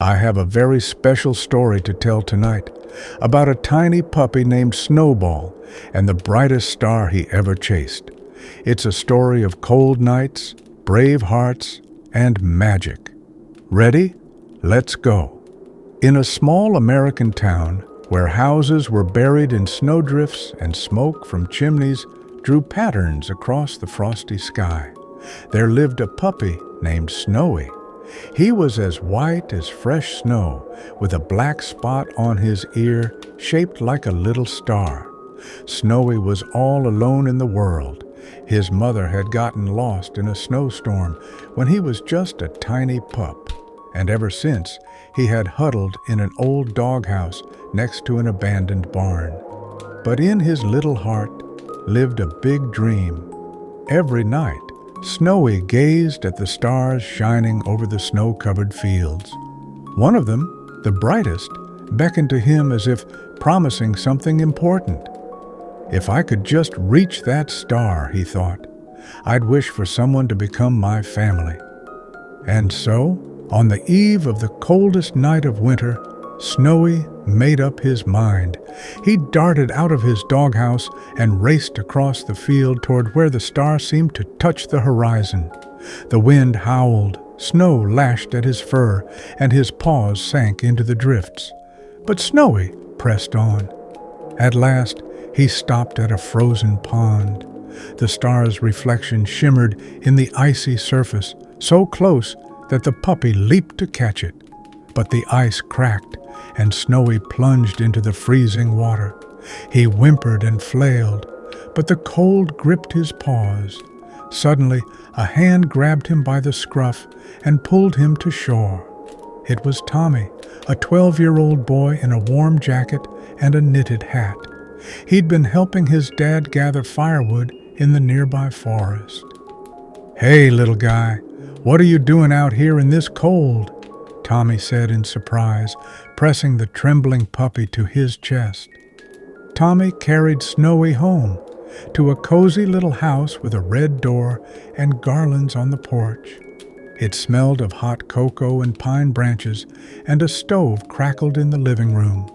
I have a very special story to tell tonight about a tiny puppy named Snowball and the brightest star he ever chased. It's a story of cold nights, brave hearts, and magic. Ready? Let's go. In a small American town where houses were buried in snowdrifts and smoke from chimneys drew patterns across the frosty sky, there lived a puppy named Snowy. He was as white as fresh snow, with a black spot on his ear shaped like a little star. Snowy was all alone in the world. His mother had gotten lost in a snowstorm when he was just a tiny pup, and ever since he had huddled in an old doghouse next to an abandoned barn. But in his little heart lived a big dream. Every night, Snowy gazed at the stars shining over the snow-covered fields. One of them, the brightest, beckoned to him as if promising something important. If I could just reach that star, he thought, I'd wish for someone to become my family. And so, on the eve of the coldest night of winter, Snowy made up his mind. He darted out of his doghouse and raced across the field toward where the star seemed to touch the horizon. The wind howled, snow lashed at his fur, and his paws sank into the drifts. But Snowy pressed on. At last, he stopped at a frozen pond. The star's reflection shimmered in the icy surface, so close that the puppy leaped to catch it. But the ice cracked, and Snowy plunged into the freezing water. He whimpered and flailed, but the cold gripped his paws. Suddenly, a hand grabbed him by the scruff and pulled him to shore. It was Tommy, a 12-year-old boy in a warm jacket and a knitted hat. He'd been helping his dad gather firewood in the nearby forest. "Hey, little guy, what are you doing out here in this cold?" Tommy said in surprise, pressing the trembling puppy to his chest. Tommy carried Snowy home, to a cozy little house with a red door and garlands on the porch. It smelled of hot cocoa and pine branches, and a stove crackled in the living room.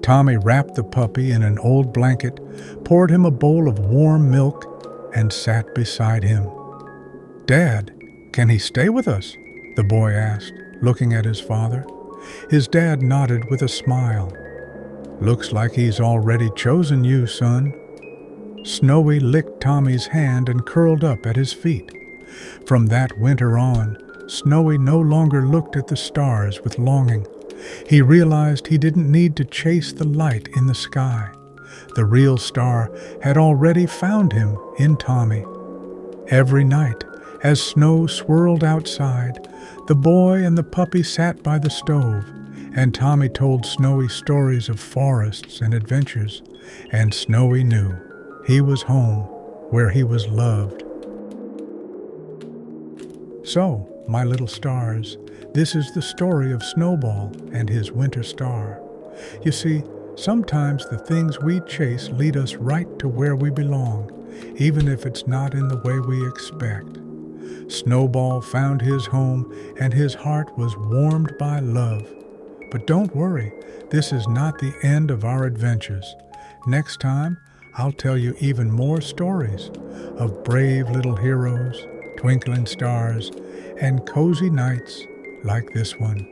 Tommy wrapped the puppy in an old blanket, poured him a bowl of warm milk, and sat beside him. "Dad, can he stay with us?" the boy asked, looking at his father. His dad nodded with a smile. "Looks like he's already chosen you, son." Snowy licked Tommy's hand and curled up at his feet. From that winter on, Snowy no longer looked at the stars with longing. He realized he didn't need to chase the light in the sky. The real star had already found him in Tommy. Every night, as snow swirled outside, the boy and the puppy sat by the stove, and Tommy told Snowy stories of forests and adventures, and Snowy knew he was home where he was loved. So, my little stars, this is the story of Snowball and his winter star. You see, sometimes the things we chase lead us right to where we belong, even if it's not in the way we expect. Snowball found his home, and his heart was warmed by love. But don't worry, this is not the end of our adventures. Next time, I'll tell you even more stories of brave little heroes, twinkling stars, and cozy nights like this one.